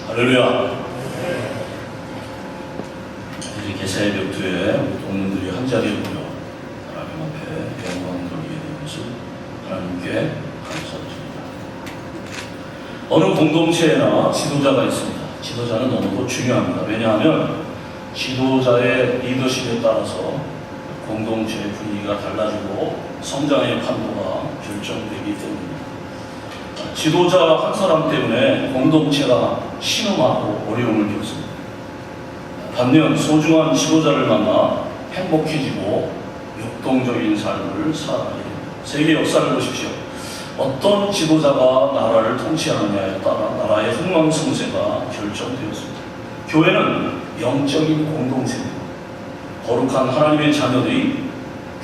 할렐루야. 이제 개사의 벽두에 동문들이 한자리에 모여 하나님 앞에 영광 돌리게 된 것을 하나님께 감사드립니다. 어느 공동체에나 지도자가 있습니다. 지도자는 너무도 중요합니다. 왜냐하면 지도자의 리더십에 따라서 공동체의 분위기가 달라지고 성장의 판도가 결정되기 때문입니다. 지도자 한 사람 때문에 공동체가 신음하고 어려움을 겪습니다. 반면 소중한 지도자를 만나 행복해지고 역동적인 삶을 살아가게 됩니다. 세계 역사를 보십시오. 어떤 지도자가 나라를 통치하느냐에 따라 나라의 흥망성쇠가 결정되었습니다. 교회는 영적인 공동체입니다. 거룩한 하나님의 자녀들이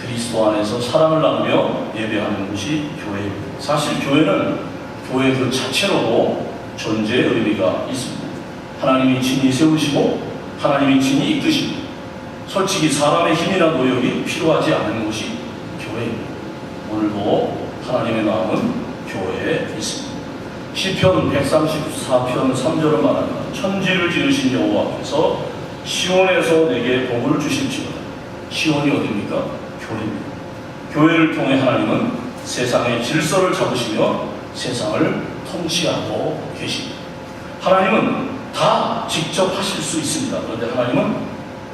그리스도 안에서 사랑을 나누며 예배하는 것이 교회입니다. 사실 교회는 교회 그 자체로도 존재의 의미가 있습니다. 하나님이 친히 세우시고 하나님이 친히 이끄십니다. 솔직히 사람의 힘이나 노력이 필요하지 않은 것이 교회입니다. 오늘도 하나님의 마음은 교회에 있습니다. 시편 134편 3절을 말합니다. 천지를 지으신 여호와께서 시온에서 내게 복을 주실지어다. 시온이 어디입니까? 교회입니다. 교회를 통해 하나님은 세상의 질서를 잡으시며 세상을 통치하고 계십니다. 하나님은 다 직접 하실 수 있습니다. 그런데 하나님은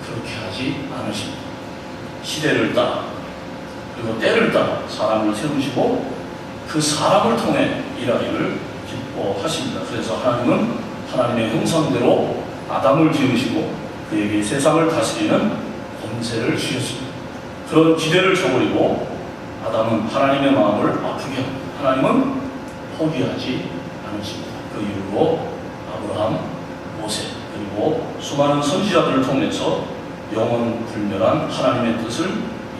그렇게 하지 않으십니다. 시대를 따라 그리고 때를 따라 사람을 세우시고 그 사람을 통해 일하기를 기뻐하십니다. 그래서 하나님은 하나님의 형상대로 아담을 지으시고 그에게 세상을 다스리는 권세를 주셨습니다. 그런 기대를 저버리고 아담은 하나님의 마음을 아프게 합니다. 하나님은 포기하지 않으십니다. 그 이후로 아브라함, 모세 그리고 수많은 선지자들을 통해서 영원 불멸한 하나님의 뜻을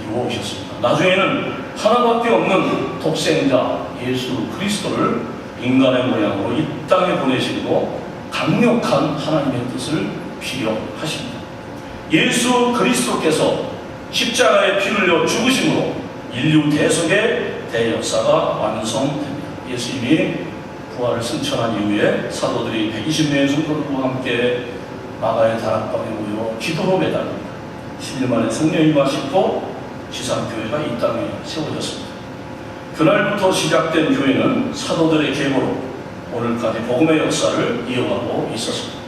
이루어 오셨습니다. 나중에는 하나밖에 없는 독생자 예수 그리스도를 인간의 모양으로 이 땅에 보내시고 강력한 하나님의 뜻을 필요하십니다. 예수 그리스도께서 십자가에 피 흘려 죽으심으로 인류 대속의 대역사가 완성됩니다. 예수님이 부활을 승천한 이후에 사도들이 120명의 성도들과 함께 마가의 다락방에 모여 기도로 매달립니다. 10일 만에 성령이 임하시고 지상교회가 이 땅에 세워졌습니다. 그날부터 시작된 교회는 사도들의 계보로 오늘까지 복음의 역사를 이어가고 있습니다.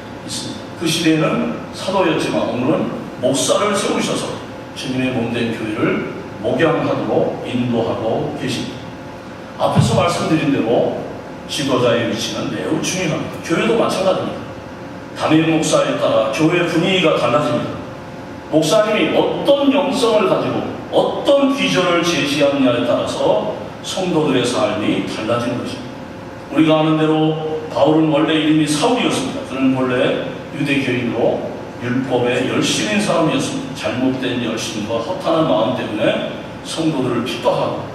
그 시대에는 사도였지만 오늘은 목사를 세우셔서 주님의 몸된 교회를 목양하도록 인도하고 계십니다. 앞에서 말씀드린 대로 지도자의 위치는 매우 중요합니다. 교회도 마찬가지입니다. 담임 목사에 따라 교회 분위기가 달라집니다. 목사님이 어떤 영성을 가지고 어떤 비전을 제시하느냐에 따라서 성도들의 삶이 달라지는 것입니다. 우리가 아는 대로 바울은 원래 이름이 사울이었습니다. 그는 원래 유대교인으로 율법에 열심인 사람이었습니다. 잘못된 열심과 허탄한 마음 때문에 성도들을 핍박하고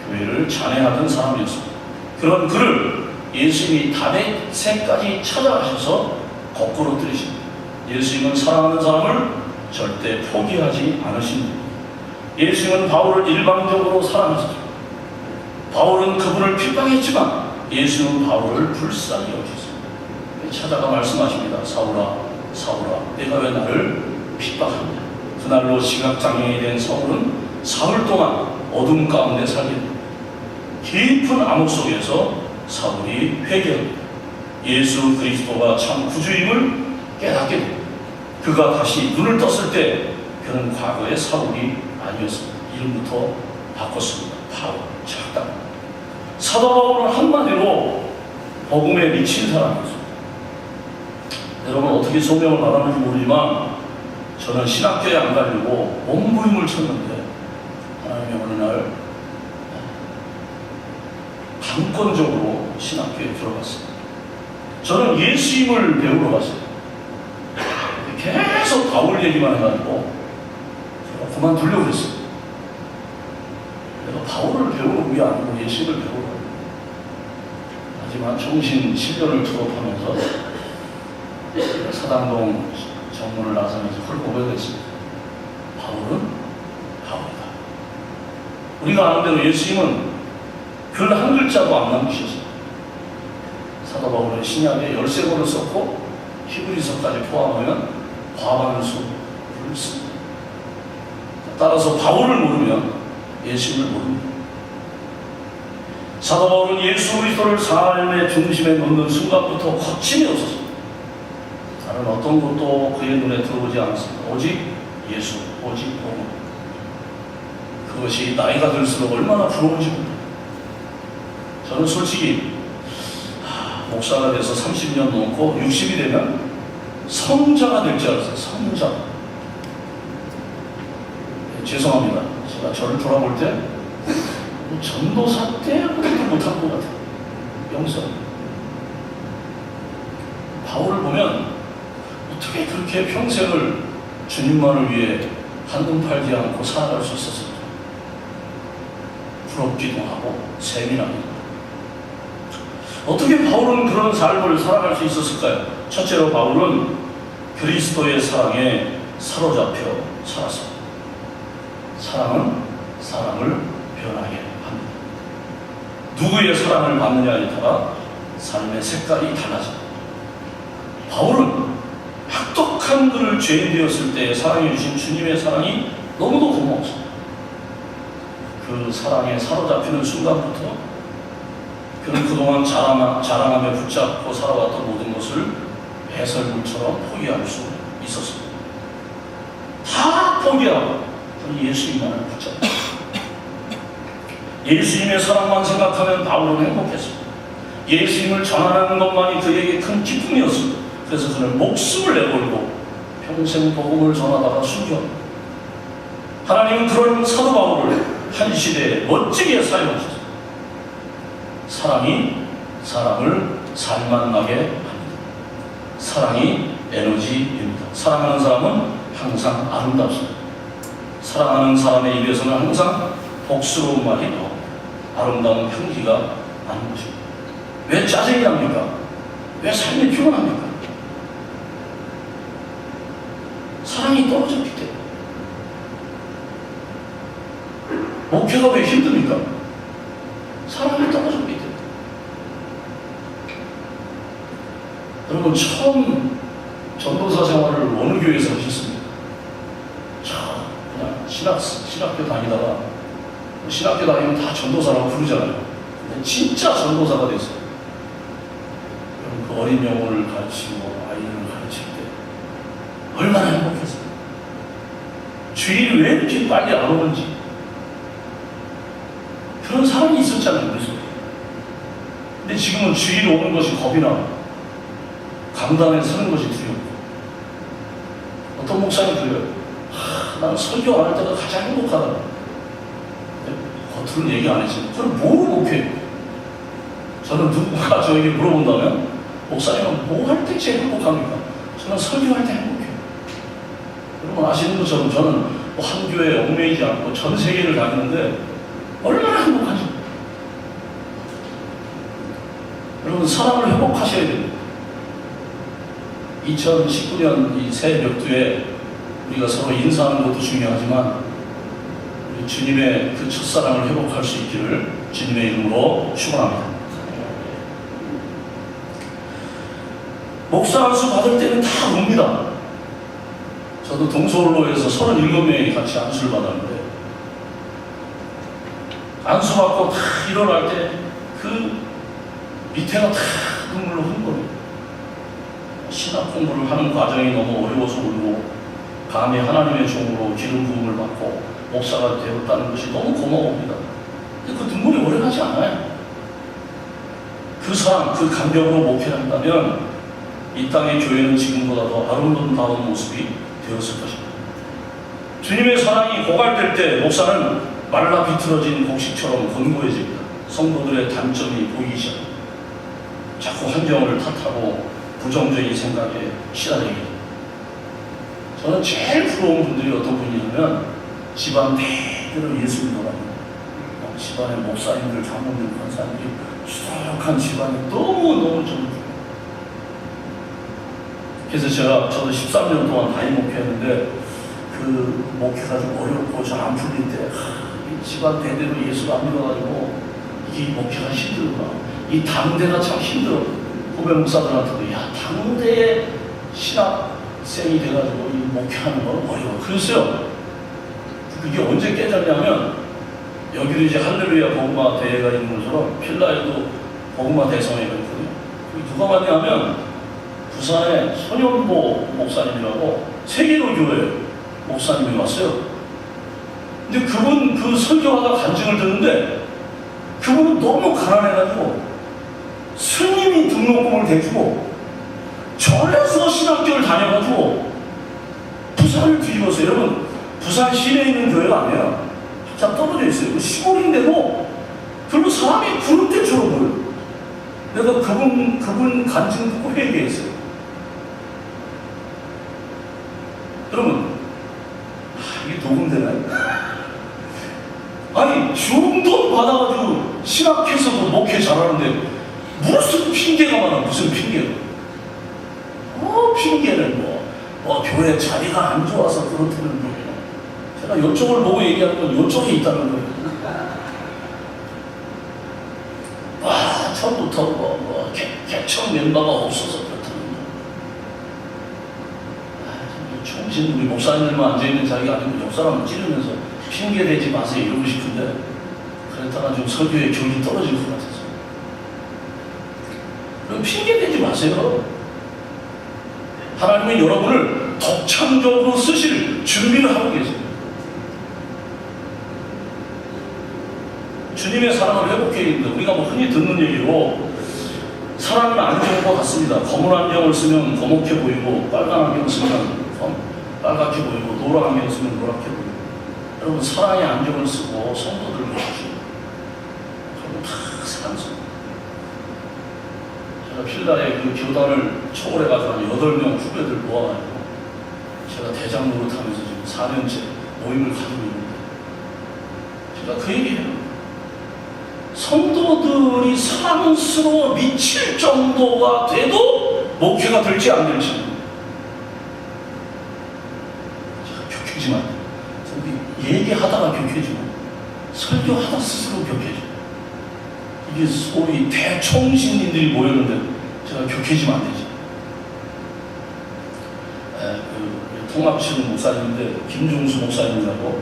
교회를 잔해하던 사람이었습니다. 그런 그를 예수님이 다메섹까지 찾아가셔서 거꾸로 들이십니다. 예수님은 사랑하는 사람을 절대 포기하지 않으십니다. 예수님은 바울을 일방적으로 사랑하셨죠. 바울은 그분을 핍박했지만 예수님은 바울을 불쌍히 여기셨습니다. 찾아가 말씀하십니다. 사울아, 사울아, 내가 왜 나를 핍박하느냐. 그날로 시각장애인이 된 사울은 사흘 동안 어둠 가운데 살게 됩니다. 깊은 암흑 속에서 사울이 회개합니다. 예수 그리스도가 참 구주임을 깨닫게 됩니다. 그가 다시 눈을 떴을 때 그는 과거의 사울이 아니었습니다. 이름부터 바꿨습니다. 바울, 작당. 사도 바울은 한마디로 복음에 미친 사람이었습니다. 여러분 어떻게 소명을 받았는지 모르지만 저는 신학교에 안 가려고 몸부림을 쳤는데 하나님의 어느 날 강권적으로 신학교에 들어갔습니다. 저는 예수님을 배우러 갔어요. 계속 바울 얘기만 해가지고 제가 그만두려고 했어요. 내가 바울을 배우러 위 아니고 예수님을 배우러 가요. 하지만 정신 10년을 졸업하면서 사당동 정문을 나서면서 그걸 고백했습니다. 바울은 바울이다. 우리가 아는 대로 예수님은 글 한 글자도 안 남기셨어요. 사도 바울은 신약에 13권을 썼고 히브리서까지 포함하면 과반수 씁니다. 따라서 바울을 모르면 예수님을 모릅니다. 사도 바울은 예수 그리스도를 삶의 중심에 놓는 순간부터 거침이 없었습니다. 다른 어떤 것도 그의 눈에 들어오지 않았습니다. 오직 예수, 오직 복음. 그것이 나이가 들수록 얼마나 부러운지 모릅니다. 저는 솔직히 목사가 돼서 30년 넘고 60이 되면 성자가 될 줄 알았어요. 성자. 죄송합니다. 제가 저를 돌아볼 때 전도사 때보다도 못한 것 같아요. 영성. 바울을 보면 어떻게 그렇게 평생을 주님만을 위해 한눈 팔지 않고 살아갈 수 있었을까? 부럽기도 하고 세밀하기도 하고. 어떻게 바울은 그런 삶을 살아갈 수 있었을까요? 첫째로 바울은 그리스도의 사랑에 사로잡혀 살았습니다. 사랑은 사람을 변하게 합니다. 누구의 사랑을 받느냐에 따라 삶의 색깔이 달라집니다. 바울은 악독한 그를 죄인 되었을 때 사랑해 주신 주님의 사랑이 너무도 고마웠습니다. 그 사랑에 사로잡히는 순간부터 그는 그동안 자랑하며 붙잡고 살아왔던 모든 것을 배설물처럼 포기할 수 있었습니다. 다 포기하고 예수님만을 붙잡고 예수님의 사랑만 생각하면 바울은 행복했습니다. 예수님을 전하는 것만이 그에게 큰 기쁨이었습니다. 그래서 그는 목숨을 내걸고 평생 복음을 전하다가 순교합니다. 하나님은 그런 사도 바울을 한 시대에 멋지게 사용하셨습니다. 사랑이 사람을 살만나게 합니다. 사랑이 에너지입니다. 사랑하는 사람은 항상 아름답습니다. 사랑하는 사람의 입에서는 항상 복스러운 말이 나옵니다. 아름다운 향기가 나는 것입니다. 왜 짜증이 납니까? 왜 삶이 피곤합니까? 사랑이 떨어졌기 때문에. 목회가 왜 힘듭니까? 사랑이 떨어졌기 때문에. 여러분, 처음 전도사 생활을 어느 교회에서 하셨습니까? 그냥 신학교 다니다가, 신학교 다니면 다 전도사라고 부르잖아요. 근데 진짜 전도사가 됐어요. 그 어린 영혼을 가르치고 아이를 가르칠 때 얼마나 행복했어요. 주일이 왜 이렇게 빨리 안 오는지 그런 사람이 있었잖아요. 우리 속에. 근데 지금은 주일 오는 것이 겁이 나고 강단에 서는 것이 두렵고 어떤 목사님 그래요. 난 설교 안 할 때가 가장 행복하다. 겉으로는 얘기 안 했지만 그럼 뭐 목회해요? 저는 누군가 저에게 물어본다면 목사님은 뭐 할 때 제일 행복합니까? 저는 설교할 때 행복해요. 여러분 아시는 것처럼 저는 한 교회에 얽매이지 않고 전 세계를 다니는데 얼마나 행복하죠? 여러분 사랑을 회복하셔야 됩니다. 2019년 이 새 벽두에 우리가 서로 인사하는 것도 중요하지만 주님의 그 첫사랑을 회복할 수 있기를 주님의 이름으로 축원합니다. 목사 안수 받을 때는 다 웁니다. 저도 동서울로에서 37명이 같이 안수를 받았는데 안수 받고 다 일어날 때 그 밑에가 다 눈물로 흐르거든요. 신학 공부를 하는 과정이 너무 어려워서 울고 감히 하나님의 종으로 기름 부음을 받고 목사가 되었다는 것이 너무 고마웁니다. 근데 그 눈물이 오래가지 않아요. 그 사랑, 그 감격으로 목회를 한다면 이 땅의 교회는 지금보다 더 아름다운 모습이 되었을 것입니다. 주님의 사랑이 고갈될 때 목사는 말라 비틀어진 곡식처럼 견고해집니다. 성도들의 단점이 보이기 시작합니다. 자꾸 환경을 탓하고 부정적인 생각에 시달리게 됩니다. 저는 제일 부러운 분들이 어떤 분이냐면 집안 대대로 예수 믿어갑니다. 집안의 목사님들, 장로님들, 권사님들이 수락한 집안이 너무너무 좀 그래서 저도 13년 동안 담임 목회했는데 그 목회가 좀 어렵고 잘 안 풀릴 때 이 집안 대대로 예수를 안 믿어가지고 이 목회가 힘들구나. 이 당대가 참 힘들어. 후배 목사들한테도 야 당대에 신학생이 돼가지고 이 목회하는 건 어려워. 그랬어요. 그게 언제 깨졌냐면, 여기도 이제 할렐루야 복음화 대회가 있는 것처럼 필라에도 복음화 대성회가 있거든요. 누가 왔냐면 부산에 손현보 목사님이라고 세계로교회 목사님이 왔어요. 근데 그분 그 설교하다 간증을 듣는데 그분은 너무 가난해가지고 스님이 등록금을 대주고 절에서 신학교를 다녀가지고 부산을 뒤집었어요. 여러분, 부산 시내에 있는 교회가 아니에요. 참 떨어져 있어요. 그 시골인데도 별로 사람이 구름대처럼 보여요. 내가 그분 간증 듣고 회개했어요. 여러분, 이게 녹음되나요? 아니, 중돈 받아가지고 신학해서도 목회 잘하는데 무슨 핑계가 많아. 무슨 핑계가. 핑계는 교회 자리가 안 좋아서 그렇다는 거예요. 제가 이쪽을 보고 얘기하는 건 이쪽에 있다는 거예요. 처음부터 개척 멤버가 없어서 그렇다는 거예요. 정신, 우리 목사님들만 앉아있는 자리가 아니고 옆 사람을 찌르면서 핑계 대지 마세요 이러고 싶은데, 그랬다가 좀 설교의 격이 떨어질 것 같아서. 그럼 핑계 대지 마세요. 하나님은 여러분을 독창적으로 쓰실 준비를 하고 계세요. 주님의 사랑을 회복해야 됩니다. 우리가 흔히 듣는 얘기로 사랑은 안경과 같습니다. 검은 안경을 쓰면 검게 보이고, 빨간 안경 쓰면 빨갛게 보이고, 노란 안경 쓰면 노랗게 보이고. 여러분, 사랑의 안경을 쓰고 성도들을 보십시오. 여러분, 다 사랑스러워. 제가 필라에 그 교단을 초월해가지고 한 8명 후배들 모아가지고 제가 대장 노릇하면서 지금 4년째 모임을 가지고 있는데, 제가 그 얘기해요. 성도들이 사랑스러워 미칠 정도가 돼도 목회가 될지 안 될지. 제가 격해지면 안 돼요. 얘기하다가 격해지고, 설교하다 스스로 격해지고. 이게 소위 대총신인들이 모였는데 제가 격해지면 안 되지. 그 통합치는 목사님인데, 김종수 목사님이라고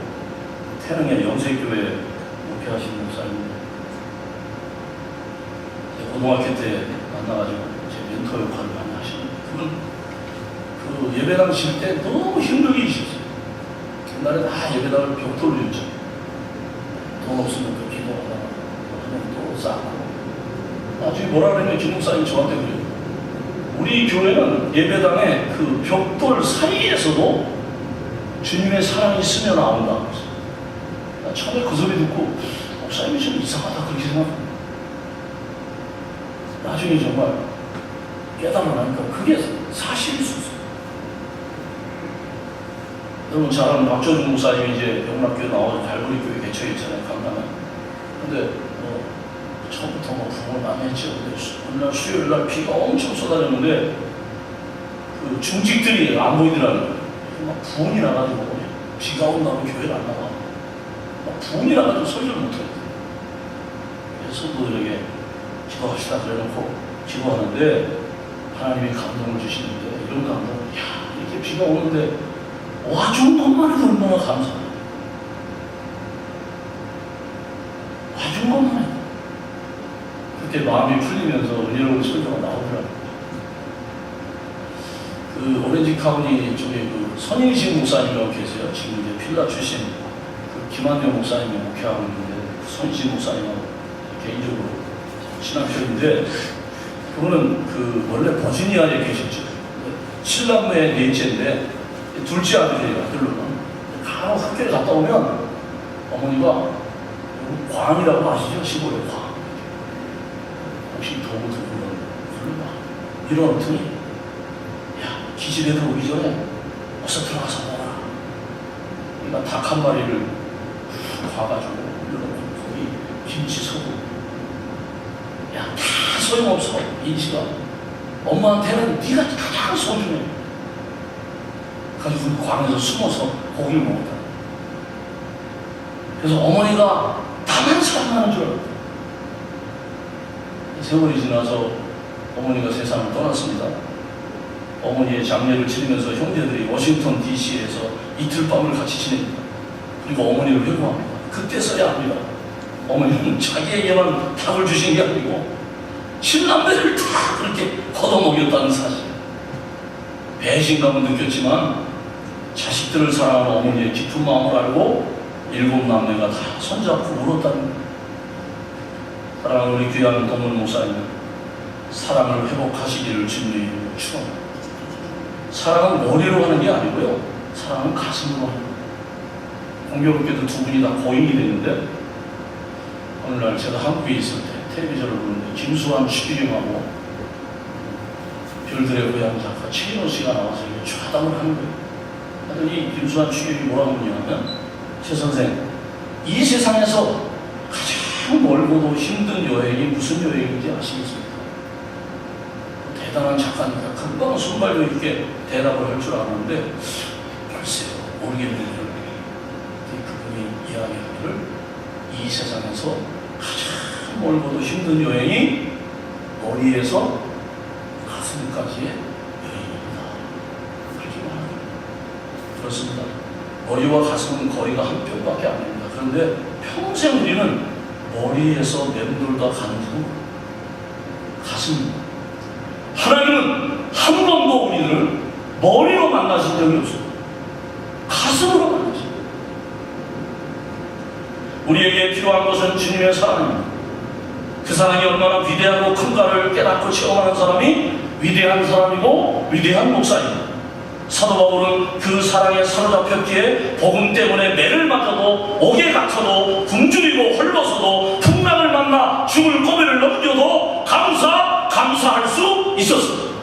태릉의 영세교회 목회하시는 목사님인데, 고등학교 때 만나가지고 제 멘토 역할을 많이 하시는데, 그분 그 예배당 칠 때 너무 힘들게 하셨어요. 옛날에 다 예배당을 벽돌로 였죠. 돈 없으면 또 기도하다가 또 쌓고. 나중에 뭐라 그러냐면 김 목사님 저한테 그래요. 우리 교회는 예배당에 그 벽돌 사이에서도 주님의 사랑이 스며 나온다. 나 처음에 그 소리 듣고 목사님이 좀 이상하다 그렇게 생각합니다. 나중에 정말 깨달아 나니까 그게 사실일 수 있어요. 여러분 잘 아는 박조준 목사님이 이제 영락교회 나와서 갈보리교회 개척했잖아요, 강남에. 근데 처음부터 부흥을 많이 했죠. 근데 어느 날 수요일 날 비가 엄청 쏟아졌는데 그 중직들이 안 보이더라고요. 막 부흥이 나가지고 비가 온다고 교회를 안 나가. 막 부흥이 나가지고 설교를 못해요. 그래서 성도들에게 기도합시다 그래놓고 기도하는데 하나님이 감동을 주시는데, 이런 감동, 이렇게 비가 오는데 와준 것만 해도 얼마나 감사해요. 와준 것만 해도. 그때 마음이 풀리면서 은혜로운 설교가 나오더라고요. 그 오렌지 카운티 쪽에 그 선인식 목사님이라고 계세요. 지금 이제 필라 출신 그 김한영 목사님이 목회하고 있는데, 그 선인식 목사님하고 개인적으로 신학교인데, 그분은 그 원래 버지니아에 계셨죠. 7남매의 넷째인데 둘째 아들이에요. 아들로는 간혹 학교에 갔다 오면 어머니가 광이라고 아시죠? 시골에 광. 혹시 도구 듣고 그러나 이러더니, 야, 기집애 들어오기 전에 어서 들어가서 먹어라. 그러니까 닭 한 마리를 봐가지고 이러고 거기 김치 소금, 야, 다 소용없어. 인치가 엄마한테는 네가 가장 소중해. 그래서 그 광에서 숨어서 고기를 먹었다. 그래서 어머니가 나만 사랑하는 줄 알았다. 세월이 지나서 어머니가 세상을 떠났습니다. 어머니의 장례를 치르면서 형제들이 워싱턴 DC에서 이틀 밤을 같이 지냅니다. 그리고 어머니를 회고합니다. 그때서야 합니다. 어머니는 자기에게만 답을 주신 게 아니고 친남매를 다 그렇게 걷어먹였다는 사실. 배신감은 느꼈지만 자식들을 사랑하는 어머니의 깊은 마음을 알고 7남매가 다 손잡고 울었다는 거예요. 사랑하는 우리 귀한 동문 목사님, 사랑을 회복하시기를 주님의 이름으로 축원합니다. 사랑은 머리로 하는 게 아니고요, 사랑은 가슴으로 하는 거예요. 공교롭게도 두 분이 다 고인이 됐는데, 어느 날 제가 한국에 있을 때 텔레비전을 보는데 김수환 추기경하고 별들의 고향 작가 최인호 씨가 나와서 좌담을 하는 거예요. 하더니 김수환 추기경이 뭐라고 하냐면, 최 선생, 이 세상에서 가장 멀고도 힘든 여행이 무슨 여행인지 아시겠습니까? 대단한 작가니까 금방 순발력 있게 대답을 할 줄 아는데, 글쎄요, 모르겠는데 그분이 이야기하기를 이 세상에서 가장 멀고도 힘든 여행이 머리에서 가슴까지의 여행입니다. 그렇게 말합니다. 그렇습니다. 머리와 가슴은 거리가 한 뼘밖에 안 됩니다. 그런데 평생 우리는 머리에서 맴돌다 가는 가슴입니다. 하나님은 한 번도 우리를 머리로 만나신 적이 없습니다. 가슴으로 만나십니다. 우리에게 필요한 것은 주님의 사랑입니다. 그 사랑이 얼마나 위대하고 큰가를 깨닫고 체험하는 사람이 위대한 사람이고 위대한 목사입니다. 사도 바울은 그 사랑에 사로잡혔기에 복음 때문에 매를 맞아도 옥에 갇혀도 굶주리고 헐벗어도 풍랑을 만나 죽을 고비를 넘겨도 감사할 수 있었습니다.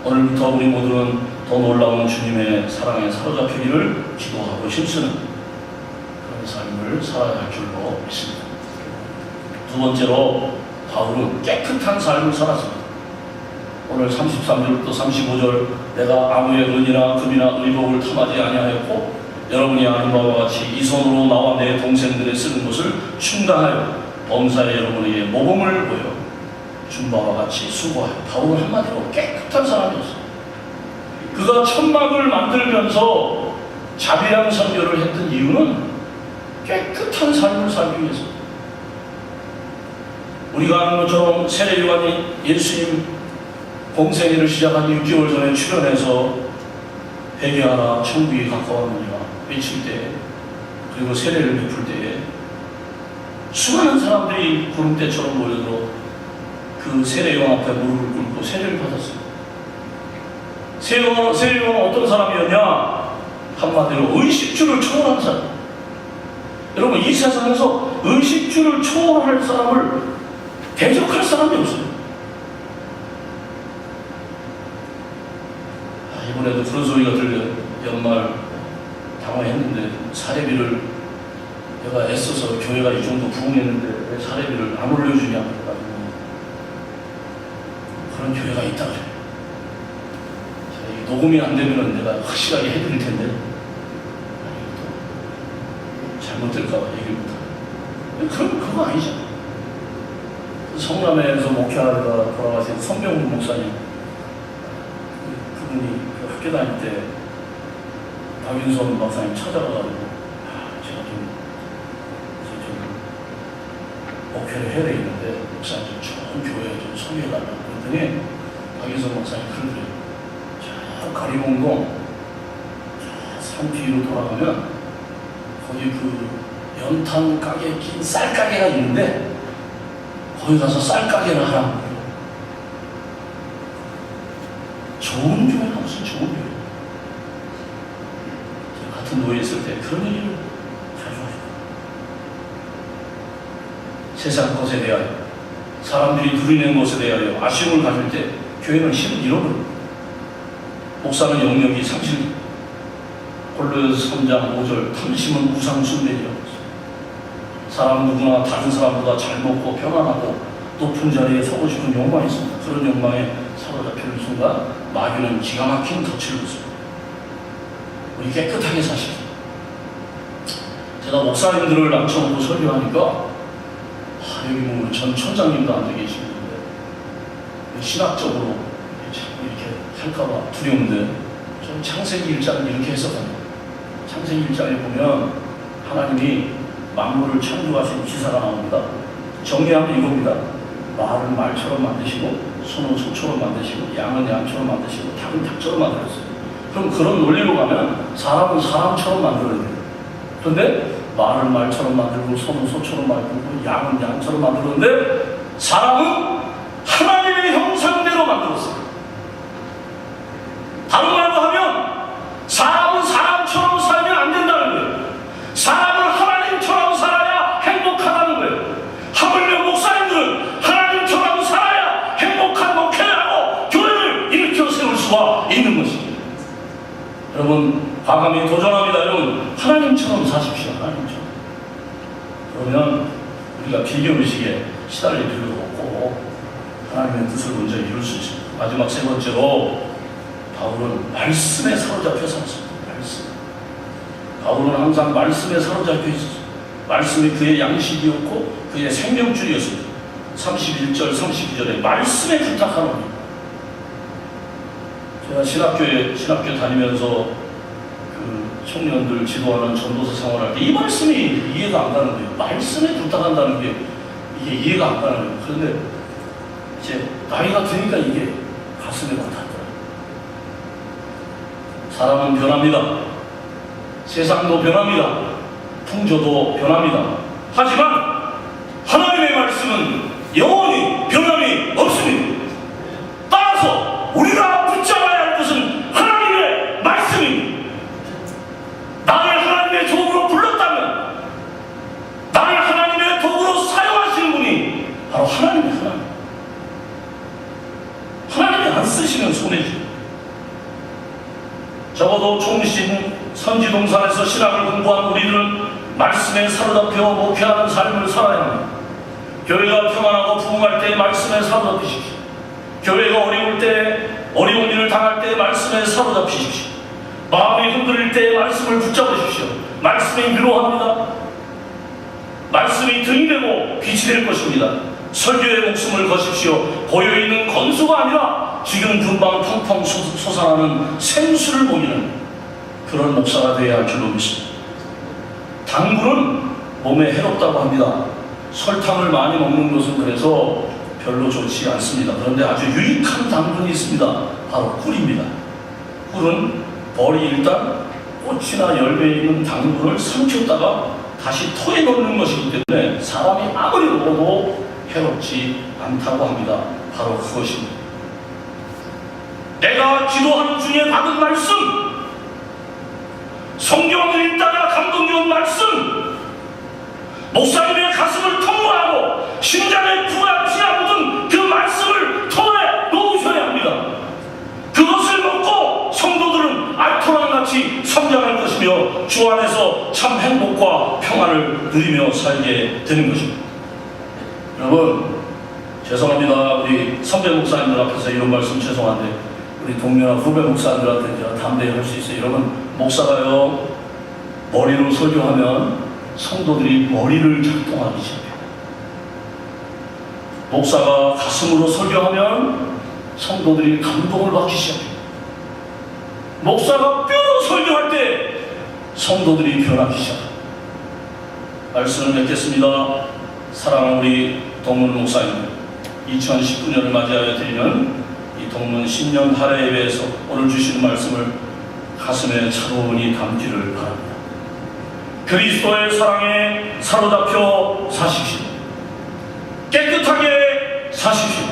오늘부터 우리 모두는 더 놀라운 주님의 사랑에 사로잡히기를 기도하고 힘쓰는 그런 삶을 살아야 할 줄로 믿습니다. 두 번째로 바울은 깨끗한 삶을 살았습니다. 오늘 33절부터 35절, 내가 아무의 은이나 금이나 의복을 탐하지 아니하였고 여러분이 아는 바와 같이 이 손으로 나와 내 동생들의 쓰는 것을 충당하여 범사에 여러분에게 모범을 보여 준 바와 같이 수고하여. 바울은 한마디로 깨끗한 사람이었어요. 그가 천막을 만들면서 자비랑 선교를 했던 이유는 깨끗한 삶을 살기 위해서. 우리가 아는 것처럼 세례요한이 예수님 공생애를 시작한 6개월 전에 출연해서 회개하라 천국이 가까웠느니라 외칠 때, 그리고 세례를 베풀 때에 수많은 사람들이 구름대처럼 모여들어 그 세례요한 앞에 무릎을 꿇고 세례를 받았어요. 세례요한은 어떤 사람이었냐? 한마디로 의식주를 초월한 사람. 여러분, 이 세상에서 의식주를 초월할 사람을 대적할 사람이 없어요. 이번에도 그런 소리가 들려요. 연말 당황했는데 사례비를 내가 애써서 교회가 이 정도 부흥했는데 왜 사례비를 안 올려주냐 해가지고 그런 교회가 있다 그래요. 녹음이 안 되면 내가 확실하게 해드릴 텐데 잘못될까봐 얘기를 못하고. 그럼 그거 아니잖아. 성남에서 목회하다가 돌아가신 선병훈 목사님, 그분이 학교 다닐 때 박윤선 박사님 찾아가가지고 제가 좀 목회를 해야 되겠는데 목사님 좀 좋은 교회 좀 소개해달라고 그랬더니 박윤선 박사님 그러더래요. 저 가리봉동 산 뒤로 돌아가면 거기 그 연탄 가게 낀 쌀 가게가 있는데 거기 가서 쌀 가게를 하라고. 좋은 교회가 무슨 좋은 교회. 제가 같은 노예에 있을 때 그런 얘기를 자주 하죠. 세상 것에 대하여, 사람들이 누리는 것에 대하여 아쉬움을 가질 때 교회는 힘을 잃어버려요. 목사는 영역이 상실. 골로새서 3장 5절, 탐심은 우상 숭배니라. 사람 누구나 다른 사람보다 잘 먹고 편안하고 높은 자리에 서고 싶은 욕망이 있습니다. 그런 욕망에 사로잡히는 순간 마귀는 기가 막힌 덫을 놓습니다. 우리 깨끗하게 사시고. 제가 목사님들을 앉혀놓고 설교하니까 여기 보면 전 천장님도 앉아 계시는데 신학적으로 자꾸 이렇게 할까봐 두려운데 좀 창세기 1장을 이렇게 해석합니다. 창세기 1장에 보면 하나님이 만물을 창조하신 기사가 나옵니다. 정리하면 이겁니다. 말은 말처럼 만드시고 소는 소처럼 만드시고 양은 양처럼 만드시고 닭은 닭처럼 만들었어요. 그럼 그런 논리로 가면 사람은 사람처럼 만들어야 돼요. 그런데 말은 말처럼 만들고 소는 소처럼 만들고 양은 양처럼 만들었는데 사람은 하나님의 형상대로 만들었어요. 다른 말로 하면 사람은 사람처럼 살면 안 된다는 거예요. 사람은 하나님처럼 살아야 행복하다는 거예요. 하물며 목사님들은 하나님처럼 살아야 행복한 목회를 하고 교회를 일으켜 세울 수가 있는 것입니다. 여러분 과감히 도전합니다. 여러분 하나님처럼 사십시오. 하나님처럼. 그러면 우리가 비교의식에 시달릴 필요도 없고 하나님의 뜻을 먼저 이룰 수 있습니다. 마지막 세 번째로 바울은 말씀에 사로잡혀 살았습니다. 말씀. 바울은 항상 말씀에 사로잡혀 있었습니다. 말씀이 그의 양식이었고 그의 생명줄이었습니다. 31절 32절에 말씀에 부탁하노니. 제가 신학교 다니면서 그 청년들 지도하는 전도사 생활할 때 이 말씀이 이해가 안 가는 거예요. 말씀에 부탁한다는 게 이게 이해가 안 가는 거예요. 그런데 이제 나이가 드니까 이게 가슴에 와닿더라고요. 사람은 변합니다. 세상도 변합니다. 풍조도 변합니다. 하지만 하나님의 말씀은 영원히 변함이 없습니다. 따라서 우리가 붙잡아야 할 것은 하나님의 말씀입니다. 나를 하나님의 종으로 불렀다면 나를 하나님의 도구로 사용하시는 분이 바로 하나님이 안 쓰시면 손해지. 적어도 총신 선지동산에서 신학을 공부한 우리들은 말씀에 사로잡혀 목회하는 삶을 살아야 합니다. 교회가 평안하고 부흥할 때 말씀에 사로잡히십시오. 교회가 어려울 때, 어려운 일을 당할 때 말씀에 사로잡히십시오. 마음이 흔들릴 때 말씀을 붙잡으십시오. 말씀이 위로합니다. 말씀이 등이 되고 빛이 될 것입니다. 설교의 목숨을 거십시오. 고여있는 건수가 아니라 지금 금방 펑펑 솟아나는 생수를 보이는 그런 목사가 되어야 할 줄로 믿습니다. 당분은 몸에 해롭다고 합니다. 설탕을 많이 먹는 것은 그래서 별로 좋지 않습니다. 그런데 아주 유익한 당분이 있습니다. 바로 꿀입니다. 꿀은 벌이 일단 꽃이나 열매에 있는 당분을 삼켰다가 다시 토에 넣는 것이기 때문에 사람이 아무리 먹어도 해롭지 않다고 합니다. 바로 그것입니다. 내가 기도하는 중에 받은 말씀, 성경을 읽다가 감동적인 말씀, 목사님의 가슴을 통과하고 심장에 부가 튀어묻은 그 말씀을 토에 놓으셔야 합니다. 그것을 먹고 성도들은 알토란같이 성장할 것이며 주 안에서 참 행복과 평안을 누리며 살게 되는 것입니다. 여러분 죄송합니다. 우리 선배 목사님들 앞에서 이런 말씀 죄송한데 우리 동료나 후배 목사님들한테 제가 담대히 할 수 있어요. 여러분 목사가요 머리로 설교하면 성도들이 머리를 작동하기 시작해요. 목사가 가슴으로 설교하면 성도들이 감동을 받기 시작해요. 목사가 뼈로 설교할 때 성도들이 변하기 시작합니다. 말씀을 맺겠습니다. 사랑하는 우리 동문 목사님, 2019년을 맞이하여 드리는 이 동문 신년 할애 예배에서 오늘 주시는 말씀을 가슴에 차분히 담기를 바랍니다. 그리스도의 사랑에 사로잡혀 사십시오. 깨끗하게 사십시오.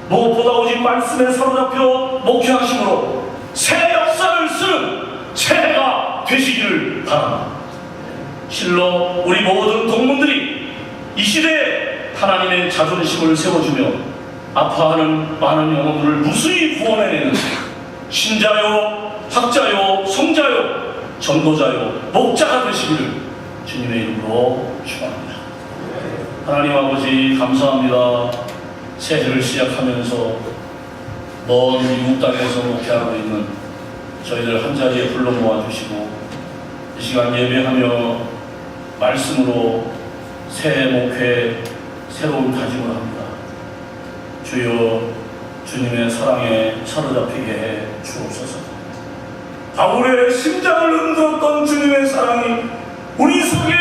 무엇보다 오직 말씀에 사로잡혀 목회하심으로 새 역사를 쓰는 새해가 되시기를 바랍니다. 실로 우리 모든 동문들이 이 시대에 하나님의 자존심을 세워주며 아파하는 많은 영혼들을 무수히 구원해내는 신자요, 학자요, 성자요, 전도자요, 목자가 되시기를 주님의 이름으로 축원합니다. 하나님 아버지 감사합니다. 새해를 시작하면서 먼 미국 땅에서 목회하고 있는 저희들 한자리에 불러 모아주시고 이 시간 예배하며 말씀으로 새해 목회 새로운 다짐을 합니다. 주여 주님의 사랑에 사로잡히게 해 주옵소서. 바울의 심장을 흔들었던 주님의 사랑이 우리 속에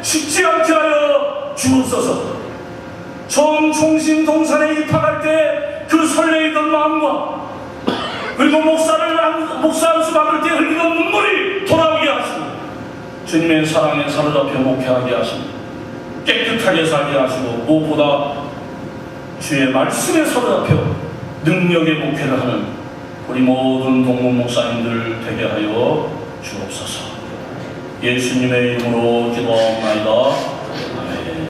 식지 않게 하여 주옵소서. 처음 총신동산에 입학할 때 그 설레이던 마음과 그리고 목사 안수 받을 때 흘리던 눈물이 돌아오게 하시고 주님의 사랑에 사로잡혀 목회하게 하시고 깨끗하게 살게 하시고 무엇보다 주의 말씀에 사로잡혀 능력의 목회를 하는 우리 모든 동문 목사님들 되게 하여 주옵소서. 예수님의 이름으로 기도하옵나이다.